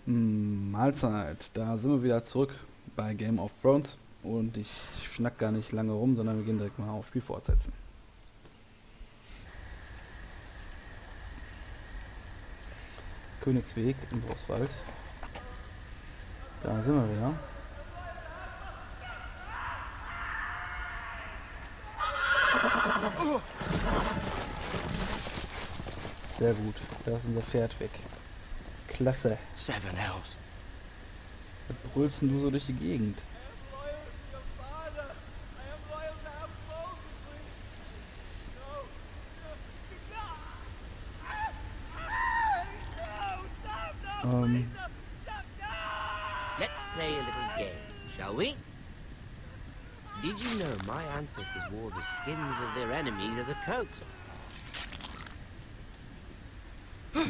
Mahlzeit, da sind wir wieder zurück bei Game of Thrones und ich schnack gar nicht lange rum, sondern wir gehen direkt mal auf Spiel fortsetzen. Königsweg im Broswald. Da sind wir wieder. Sehr gut, da ist unser Pferd weg. Klasse. Seven hells. Was brüllst denn du so durch die Gegend? Let's play a little game, shall we? Did you know my ancestors wore the skins of their enemies as a coat? Ja,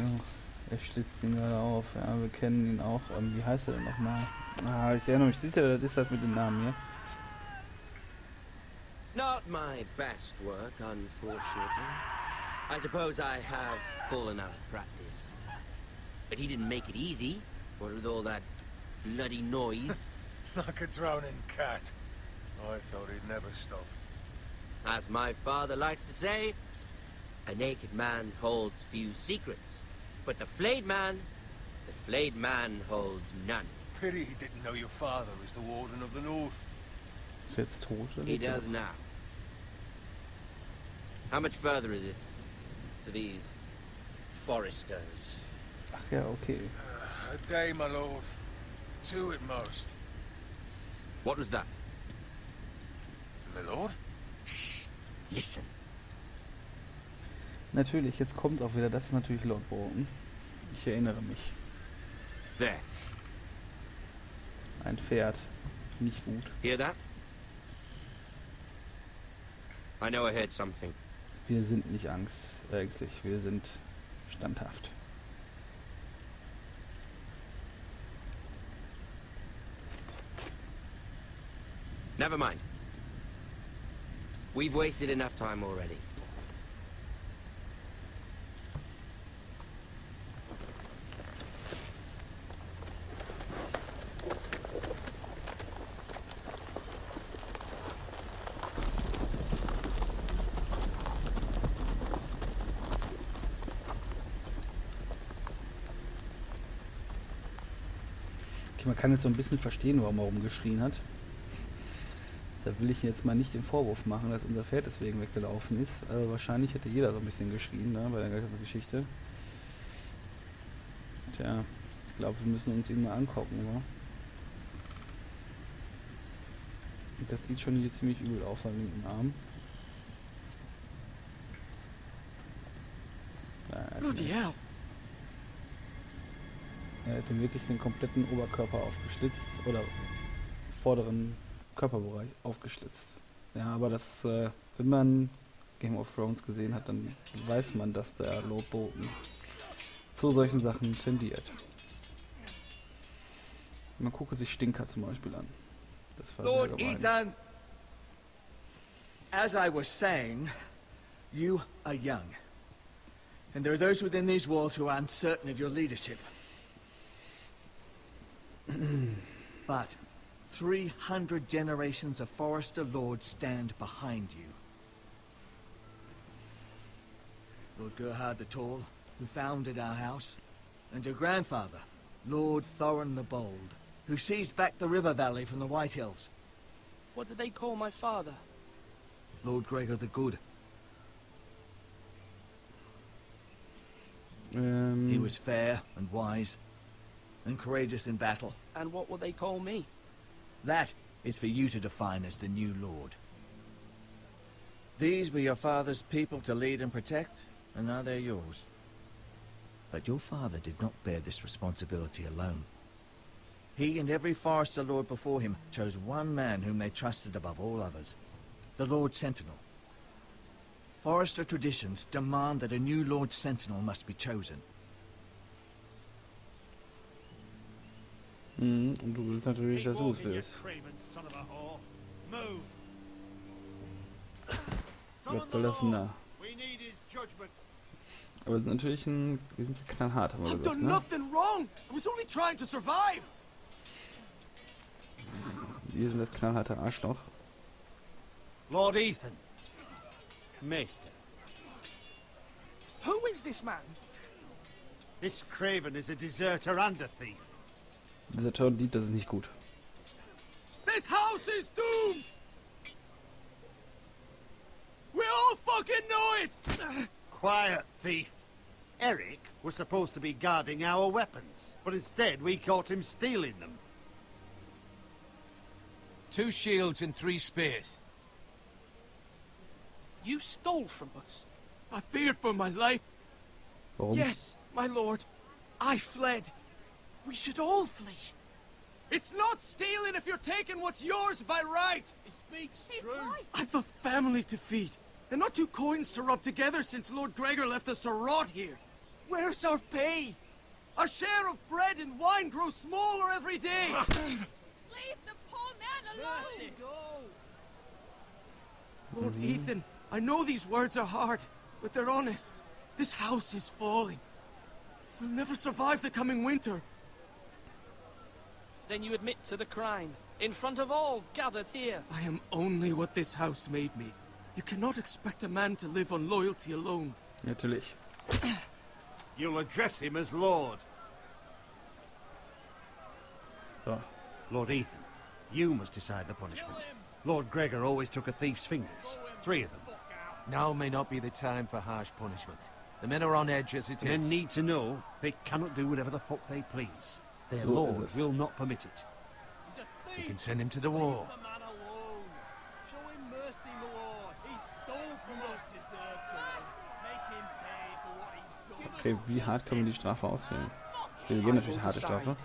er schlitzt ihn gerade auf. Ja, wir kennen ihn auch. Wie heißt er denn nochmal? Ah, ich erinnere mich. Siehst du, das ist das mit den Namen hier. Not my best work, unfortunately. I suppose I have fallen out of practice. But he didn't make it easy, what with all that bloody noise. Like a drowning cat. I thought he'd never stop. As my father likes to say, a naked man holds few secrets, but the flayed man holds none. Pity he didn't know your father was the Warden of the North. Ist jetzt tot, oder? He does now. How much further is it to these Forresters? Ach ja, okay. A day, my lord. 2 at most. What was that? My lord? Shh! Listen. Natürlich, jetzt kommt auch wieder. Das ist natürlich Lord Bolton. Ich erinnere mich. There. Ein Pferd. Nicht gut. Hear that? I know I heard something. Wir sind nicht ängstlich. Wir sind standhaft. Never mind. We've wasted enough time already. Okay, man kann jetzt so ein bisschen verstehen, warum er rumgeschrien hat. Da will ich jetzt mal nicht den Vorwurf machen, dass unser Pferd deswegen weggelaufen ist. Also wahrscheinlich hätte jeder so ein bisschen geschrien, ne, bei der ganzen Geschichte. Tja, ich glaube, wir müssen uns ihn mal angucken, oder? Und das sieht schon hier ziemlich übel aus am linken Arm. Ja, er hat wirklich den kompletten Oberkörper aufgeschlitzt, oder vorderen Körperbereich aufgeschlitzt. Ja, aber das, wenn man Game of Thrones gesehen hat, dann weiß man, dass der Lord Bolton zu solchen Sachen tendiert. Man gucke sich Stinker zum Beispiel an. Das war Lord sehr gemein. Ethan, as I was saying, you are young. And there are those within these walls who are uncertain of your leadership. But 300 generations of Forrester lords stand behind you. Lord Gerhard the Tall, who founded our house, and your grandfather, Lord Thorin the Bold, who seized back the river valley from the White Hills. What did they call my father? Lord Gregor the Good. He was fair and wise, and courageous in battle. And what will they call me? That is for you to define as the new lord. These were your father's people to lead and protect, and now they're yours. But your father did not bear this responsibility alone. He and every Forrester lord before him chose one man whom they trusted above all others, the Lord Sentinel. Forrester traditions demand that a new Lord Sentinel must be chosen. Und du willst natürlich, dass du es willst. Was soll das denn da? Aber wir sind natürlich wir sind knallhart, haben wir I've gesagt, done ne? nothing wrong. I was only trying to survive. Wir sind das knallharte Arschloch. Lord Ethan. Maester. Who is this man? This Craven is a deserter and a thief. Dieser Turn Dieb, das ist nicht gut. This house is doomed. We all fucking know it. Quiet, thief. Eric was supposed to be guarding our weapons, but instead we caught him stealing them. 2 shields and 3 spears. You stole from us. I feared for my life. Warum? Yes, my lord. I fled. We should all flee. It's not stealing if you're taking what's yours by right. He speaks true. I've a family to feed, and not 2 coins to rub together since Lord Gregor left us to rot here. Where's our pay? Our share of bread and wine grows smaller every day. Leave the poor man alone! Lord Ethan, I know these words are hard, but they're honest. This house is falling. We'll never survive the coming winter. Then you admit to the crime, in front of all gathered here. I am only what this house made me. You cannot expect a man to live on loyalty alone. Natürlich. You'll address him as Lord. So. Lord Ethan, you must decide the punishment. Lord Gregor always took a thief's fingers. 3 of them. Now may not be the time for harsh punishment. The men are on edge as it The men is. need to know they cannot do whatever the fuck they please. Their So Lord is it. will not permit it. We can send him to the wall. Okay, wie hart können wir die Strafe auswählen? Okay, wir gehen natürlich eine harte Strafe.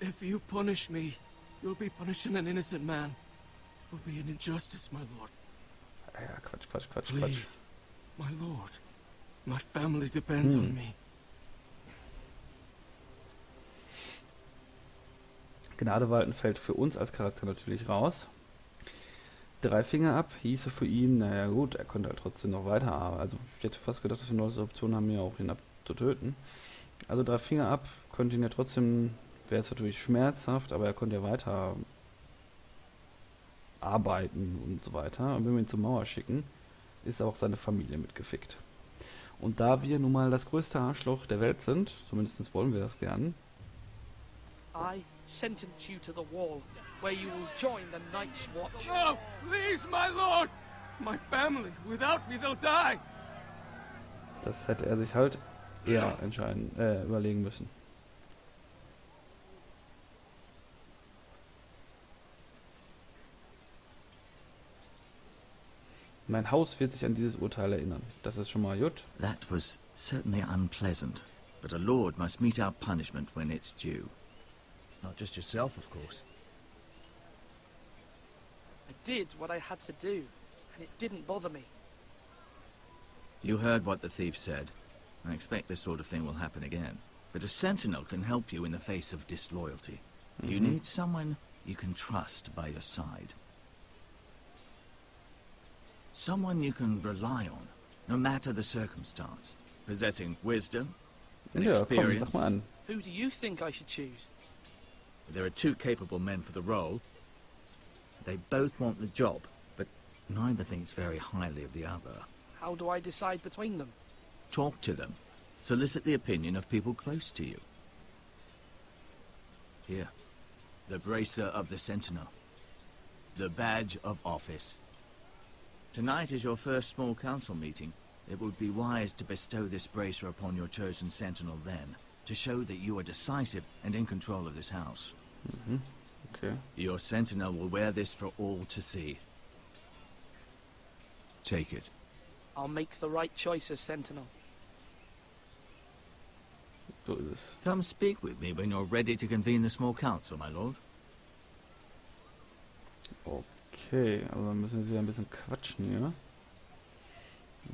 If you punish me, you'll be punishing an innocent man. It will be an injustice, my lord. Ja, Quatsch. Please, my lord. My family depends on me. Gnade walten fällt für uns als Charakter natürlich raus. 3 Finger ab hieße für ihn, naja gut, er konnte halt trotzdem noch weiterarbeiten. Also ich hätte fast gedacht, dass wir eine neue Option haben, hier auch ihn abzutöten. Also 3 Finger ab, könnte ihn ja trotzdem, wäre es natürlich schmerzhaft, aber er konnte ja weiter arbeiten und so weiter. Und wenn wir ihn zur Mauer schicken, ist auch seine Familie mitgefickt. Und da wir nun mal das größte Arschloch der Welt sind, zumindest wollen wir das gern, I sentence you to the wall, where you will join the Night's Watch. No, please, my lord. My family, without me, they'll die. das hätte er sich halt eher überlegen müssen. Mein Haus wird sich an dieses Urteil erinnern. Das ist schon mal gut. That was certainly unpleasant, but a lord must mete out punishment when it's due. Not just yourself, of course. I did what I had to do, and it didn't bother me. You heard what the thief said. I expect this sort of thing will happen again. But a sentinel can help you in the face of disloyalty. You need someone you can trust by your side. Someone you can rely on, no matter the circumstance. Possessing wisdom and Ja, komm, experience. sag mal an. Who do you think I should choose? There are 2 capable men for the role. They both want the job, but neither thinks very highly of the other. How do I decide between them? Talk to them. Solicit the opinion of people close to you. Here, the bracer of the Sentinel. The badge of office. Tonight is your first small council meeting. It would be wise to bestow this bracer upon your chosen Sentinel then, to show that you are decisive and in control of this house. Okay. Your Sentinel will wear this for all to see. Take it. I'll make the right choice as Sentinel. So ist es. Come speak with me when you're ready to convene the small council, my lord. Okay, also dann müssen wir sie ein bisschen quatschen hier. Dann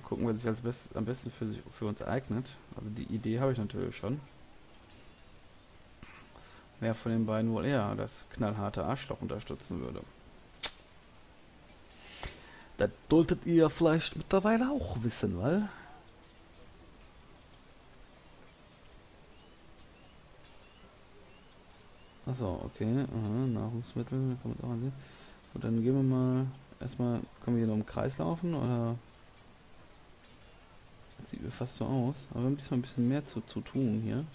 gucken, wer sich am besten für uns eignet. Also die Idee habe ich natürlich schon. Wer von den beiden wohl eher das knallharte Arschloch unterstützen würde. Das solltet ihr vielleicht mittlerweile auch wissen, weil... Achso, okay. Aha, Nahrungsmittel, kann man es auch ansehen. Gut, dann gehen wir mal... Erstmal, können wir hier noch im Kreis laufen, oder... Das sieht mir fast so aus. Aber wir haben diesmal ein bisschen mehr zu tun hier.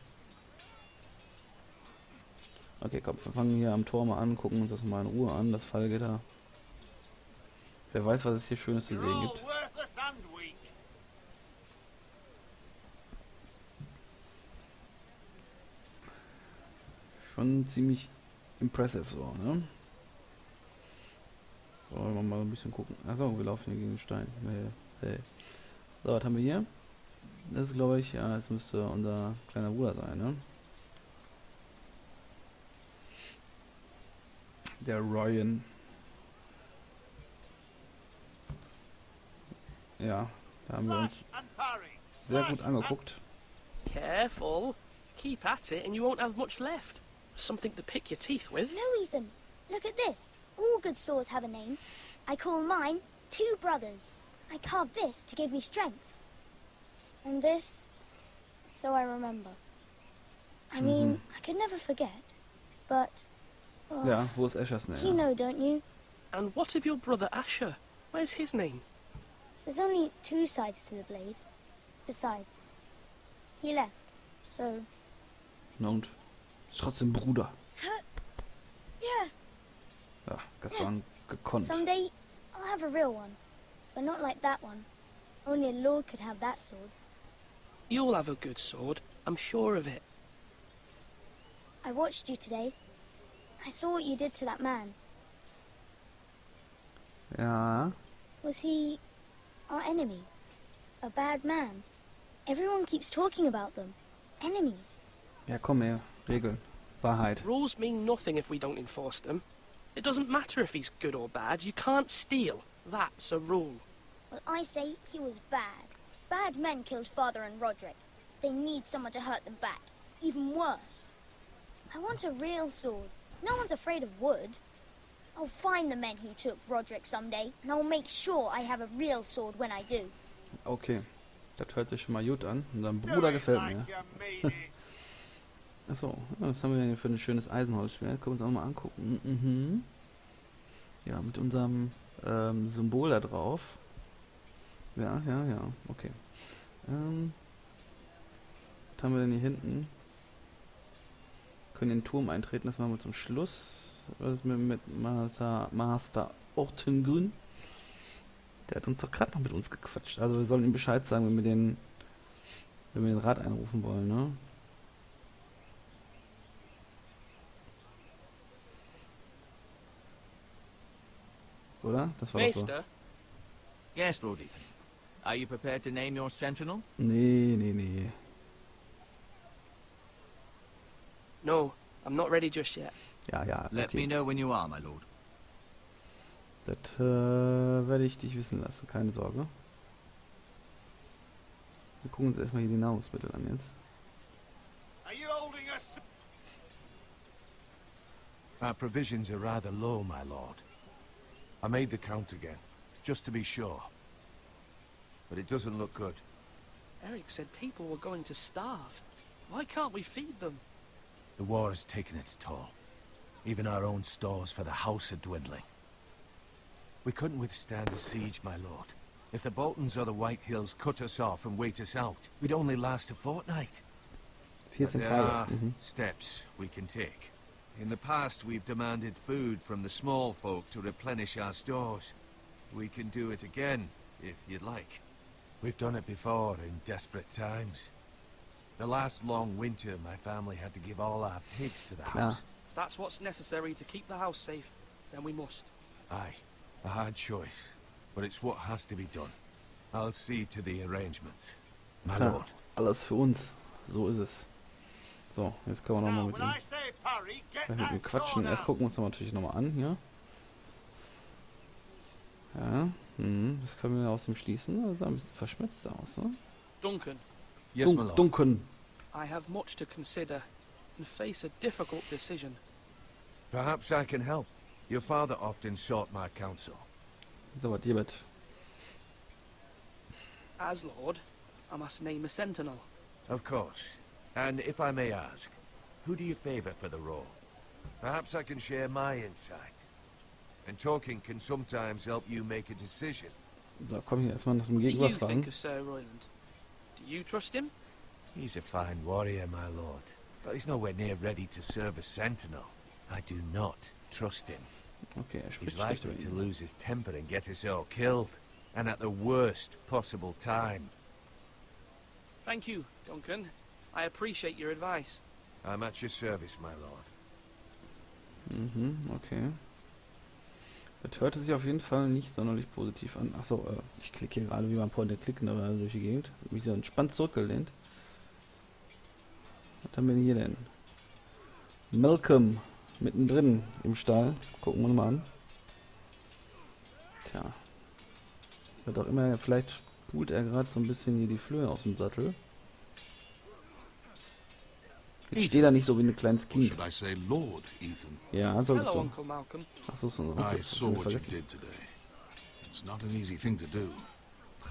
Okay, komm, wir fangen hier am Tor mal an, gucken uns das mal in Ruhe an, das Fallgitter. Wer weiß, was es hier Schönes zu sehen gibt. Schon ziemlich impressive so, ne? So, wollen wir mal ein bisschen gucken. Achso, wir laufen hier gegen den Stein. Hey. So, was haben wir hier? Das ist, glaube ich, ja, das müsste unser kleiner Bruder sein, ne? Der Rollen. Ja, da haben wir uns sehr gut angeguckt. Careful. Keep at it and you won't have much left. Something to pick your teeth with. No, Ethan. Look at this. All good swords have a name. I call mine Two Brothers. I carved this to give me strength. And this, so I remember. I mean, I could never forget. But, well, Ja, wo ist Eschers you näher? know, don't you? And what of your brother Asher? Where's his name? There's only two sides to the blade. Besides, he left, so... Na und? Ist trotzdem Bruder. Yeah, Ja, das war gekonnt. someday I'll have a real one. But not like that one. Only a lord could have that sword. You'll have a good sword. I'm sure of it. I watched you today. I saw what you did to that man. Ja, Was he our enemy? A bad man? Everyone keeps talking about them. Enemies. ja, komm her. Regeln. Wahrheit. Rules mean nothing if we don't enforce them. It doesn't matter if he's good or bad. You can't steal. That's a rule. Well, I say he was bad. Bad men killed Father and Roderick. They need someone to hurt them back. Even worse. I want a real sword. No one's afraid of wood. I'll find the men who took Roderick someday, and I'll make sure I have a real sword when I do. Okay. Das hört sich schon mal gut an. Unserem Bruder gefällt mir. Achso, was haben wir denn hier für ein schönes Eisenholzschwert? Können wir uns auch mal angucken. Mhm. Ja, mit unserem Symbol da drauf. Ja, okay. Was haben wir denn hier hinten? Können den Turm eintreten, das machen wir zum Schluss. Was ist mit Master Ortengrün? Der hat uns doch gerade noch mit uns gequatscht. Also wir sollen ihm Bescheid sagen, wenn wir den Rat einrufen wollen, ne? Oder? Das war doch so. Maester, Yes, Lord Ethan. Are you prepared to name your sentinel? Nee. no, I'm not ready just yet. Ja, Let me okay. know when you are, my lord. Das werde ich dich wissen lassen, keine Sorge. Wir gucken uns erstmal hier die Nahrungsmittel an jetzt. Are you holding us? Our provisions are rather low, my lord. I made the count again, just to be sure. But it doesn't look good. Eric said people were going to starve. Why can't we feed them? The war has taken its toll. Even our own stores for the house are dwindling. We couldn't withstand a siege, my lord. If the Boltons or the White Hills cut us off and wait us out, we'd only last a fortnight. 14 There Tage. are Mhm. steps we can take. In the past, we've demanded food from the small folk to replenish our stores. We can do it again, if you'd like. We've done it before in desperate times. The last long winter, my family had to give all our pigs to the Klar. house. That's what's necessary to keep the house safe. Then we must. Aye, a hard choice, but it's what has to be done. I'll see to the arrangements. My Klar, lord. alles für uns. So ist es. So, jetzt können wir nochmal Now, mit when ihm I say parry, get gleich mit ihm that quatschen. sword Erst out. gucken wir uns natürlich nochmal an hier. Ja, das können wir aus dem schließen. Das sah ein bisschen verschmitzt aus, ne? Duncan, Yes, my lord. Duncan. I have much to consider and face a difficult decision. Perhaps I can help. Your father often sought my counsel. So, was hiermit? As Lord, I must name a sentinel. Of course. And if I may ask, who do you favor for the role? Perhaps I can share my insight. And talking can sometimes help you make a decision. So, komm hier erstmal nach dem What do Gegenüber you fragen. think of Sir Royland? Do you trust him? He's a fine warrior, my lord. But he's nowhere near ready to serve as sentinel. I do not trust him. Okay, er He's spricht schlecht likely über to ihn. lose his temper and get us all killed. And at the worst possible time. Thank you, Duncan. I appreciate your advice. I'm at your service, my lord. Mhm, okay. Das hörte sich auf jeden Fall nicht sonderlich positiv an. Achso, ich klicke hier gerade wie beim Point-and-Click durch die Gegend. Mich so entspannt zurückgelehnt. Was haben wir denn hier denn? Malcolm, mittendrin im Stall. Gucken wir uns mal an. Tja. Wird auch immer, vielleicht pult er gerade so ein bisschen hier die Flöhe aus dem Sattel. Ich stehe da nicht so wie ein kleines Or Kind. should I say Lord Ethan? Ja, solltest Hello, du. Uncle Malcolm. Achso, so ein I saw what you did today. It's not an easy thing to do,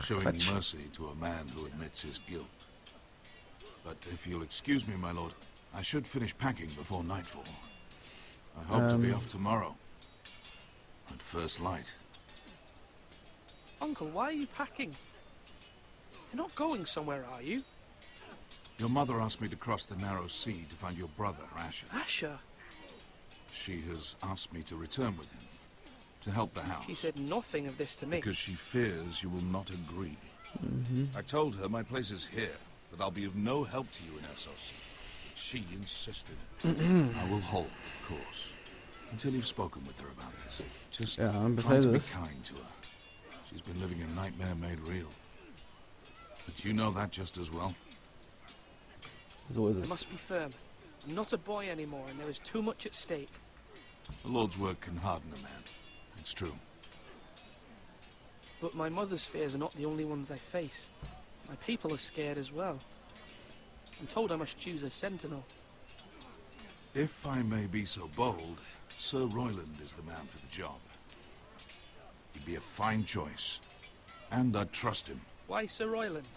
showing Quatsch. mercy to a man who admits his guilt. But if you'll excuse me, my lord, I should finish packing before nightfall. I hope to be off tomorrow. At first light. Uncle, why are you packing? You're not going somewhere, are you? Your mother asked me to cross the narrow sea to find your brother, Asher. Asher? She has asked me to return with him, to help the house. She said nothing of this to me. Because she fears you will not agree. I told her my place is here, that I'll be of no help to you in Essos. But she insisted. I will hold, of course, until you've spoken with her about this. Just Ja, try befehl to be es. kind to her. She's been living a nightmare made real. But you know that just as well. So ist I es. must be firm. I'm not a boy anymore, and there is too much at stake. The Lord's work can harden a man. It's true. But my mother's fears are not the only ones I face. My people are scared as well. I'm told I must choose a sentinel. If I may be so bold, Sir Royland is the man for the job. He'd be a fine choice. And I'd trust him. Why Sir Royland?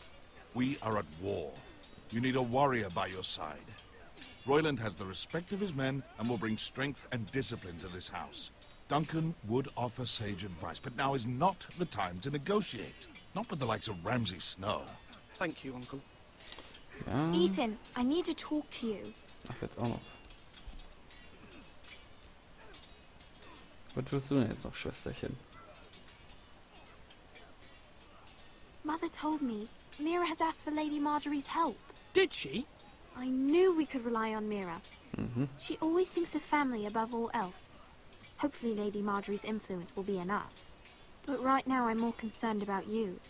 We are at war. You need a warrior by your side. Royland has the respect of his men and will bring strength and discipline to this house. Duncan would offer sage advice, but now is not the time to negotiate. Not with the likes of Ramsay Snow. Thank you, Uncle. Ja. Ethan, I need to talk to you. Ach, jetzt auch noch. Was willst du denn jetzt noch, Schwesterchen? Mother told me Mira has asked for Lady Marjorie's help. Did she? I knew we could rely on Mira. Mhm. She always thinks of family above all else. Hopefully Lady Marjorie's influence will be enough. But right now I'm more concerned about you.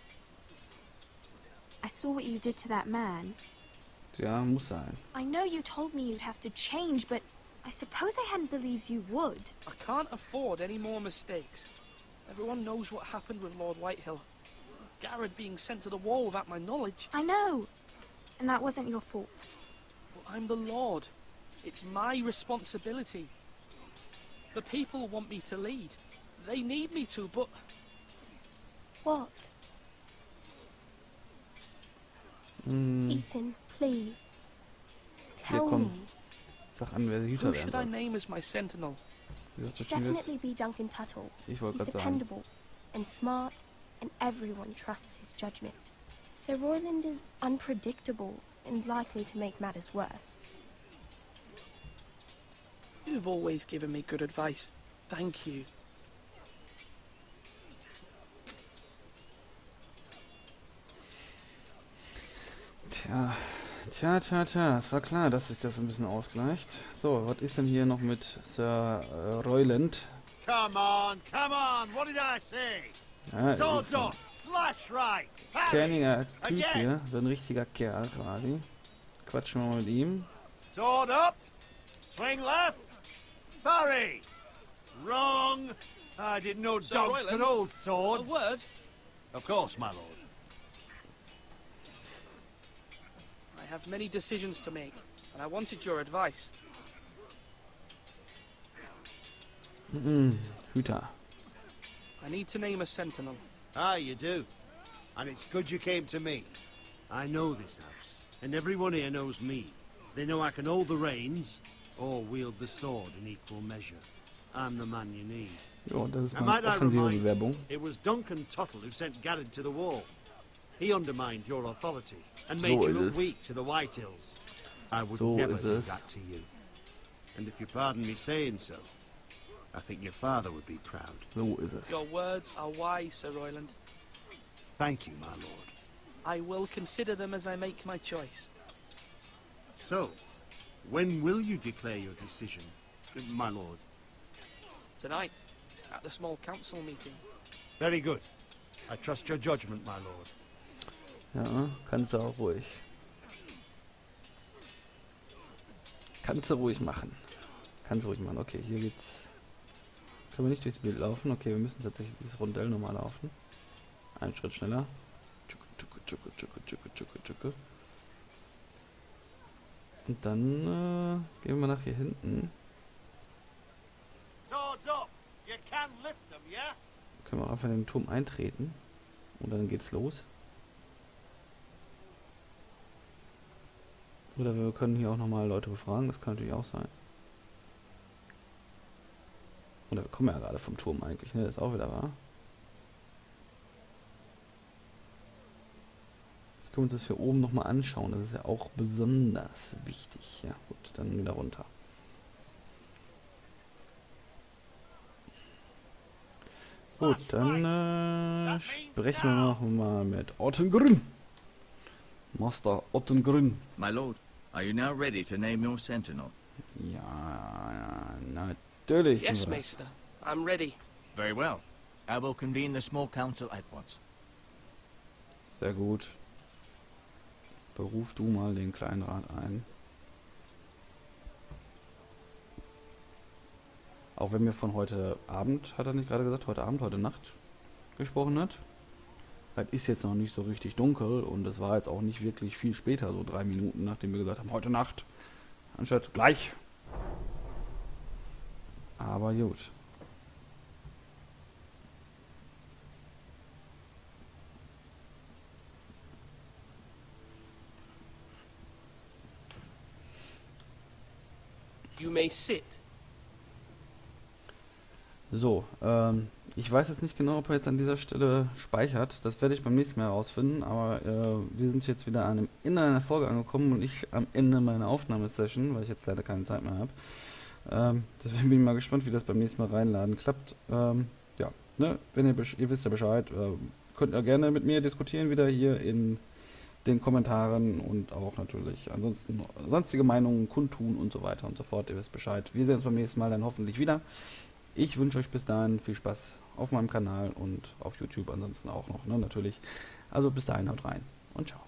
I saw what you did to that man. Ja, muss sein. I know you told me you'd have to change, but I suppose I hadn't believed you would. I can't afford any more mistakes. Everyone knows what happened with Lord Whitehill. Garrett being sent to the war without my knowledge. I know. And that wasn't your fault. But I'm the Lord. It's my responsibility. The people want me to lead. They need me to, but... What? Ethan, please. Tell komm. me. Sag an, wer der Hüter Who werden should I soll. name as my sentinel? Wie gesagt, Should das schon definitely be Duncan Tuttle. Ich wollte He's gerade sagen. dependable and smart, and everyone trusts his judgment. Sir Royland is unpredictable and likely to make matters worse. You've always given me good advice. Thank you. Tja. Es war klar, dass sich das ein bisschen ausgleicht. So, was ist denn hier noch mit Sir Royland? Come on, what did I say? Ja, Swords up, slash right, parry, kerniger Typ again. hier, so ein richtiger Kerl quasi. Quatschen wir mal mit ihm. Sword up, swing left, parry. Wrong. I didn't know Sir dogs Royland, could hold A swords. word? Of course, my lord. I have many decisions to make, and I wanted your advice. Hüter. I need to name a sentinel. Ah, you do. And it's good you came to me. I know this house, and everyone here knows me. They know I can hold the reins, or wield the sword in equal measure. I'm the man you need. Jo, das ist And meine might I offensive remind Bewerbung. you, it was Duncan Tuttle who sent Garrett to the wall. He undermined your authority, and made So you ist look es. weak to the White Hills. I would So never ist do es. that to you. And if you pardon me saying so, I think your father would be proud. So ist es. Your words are wise, Sir Royland. Thank you, my lord. I will consider them as I make my choice. So, when will you declare your decision, my lord? Tonight, at the small council meeting. Very good. I trust your judgment, my lord. Ja, kannst du auch ruhig. Kannst du ruhig machen. Kannst du ruhig machen. Okay, hier geht's. Können wir nicht durchs Bild laufen? Okay, wir müssen tatsächlich dieses Rondell nochmal laufen. Einen Schritt schneller. Tschucke, tschucke, tschucke, tschucke, tschucke, tschucke, tschucke. Und dann gehen wir nach hier hinten. Swords up. You can lift them, yeah? Können wir auch einfach in den Turm eintreten. Und dann geht's los. Oder wir können hier auch nochmal Leute befragen, das kann natürlich auch sein. Oder wir kommen ja gerade vom Turm eigentlich, ne? Das ist auch wieder wahr. Jetzt können wir uns das hier oben nochmal anschauen, das ist ja auch besonders wichtig. Ja gut, dann wieder runter. Gut, dann sprechen wir noch mal mit Ottengrin. Master Ottengrin. My lord, are you now ready to name your sentinel? Ja, natürlich. Yes, sind wir das. Maester. I'm ready. Very well. I will convene the small council at once. Sehr gut. Beruf du mal den kleinen Rat ein. Auch wenn mir von heute Abend, hat er nicht gerade gesagt, heute Abend, heute Nacht gesprochen hat. Es ist jetzt noch nicht so richtig dunkel und es war jetzt auch nicht wirklich viel später, so 3 Minuten, nachdem wir gesagt haben, heute Nacht, anstatt gleich. Aber gut. You may sit. So, ich weiß jetzt nicht genau, ob er jetzt an dieser Stelle speichert. Das werde ich beim nächsten Mal herausfinden, aber wir sind jetzt wieder an einem Ende einer Folge angekommen und ich am Ende meiner Aufnahmesession, weil ich jetzt leider keine Zeit mehr habe. Deswegen bin ich mal gespannt, wie das beim nächsten Mal reinladen klappt. Ja, ne, wenn ihr wisst ja Bescheid, könnt ihr gerne mit mir diskutieren, wieder hier in den Kommentaren und auch natürlich ansonsten sonstige Meinungen kundtun und so weiter und so fort. Ihr wisst Bescheid. Wir sehen uns beim nächsten Mal dann hoffentlich wieder. Ich wünsche euch bis dahin viel Spaß auf meinem Kanal und auf YouTube ansonsten auch noch, ne, natürlich. Also bis dahin, haut rein und ciao.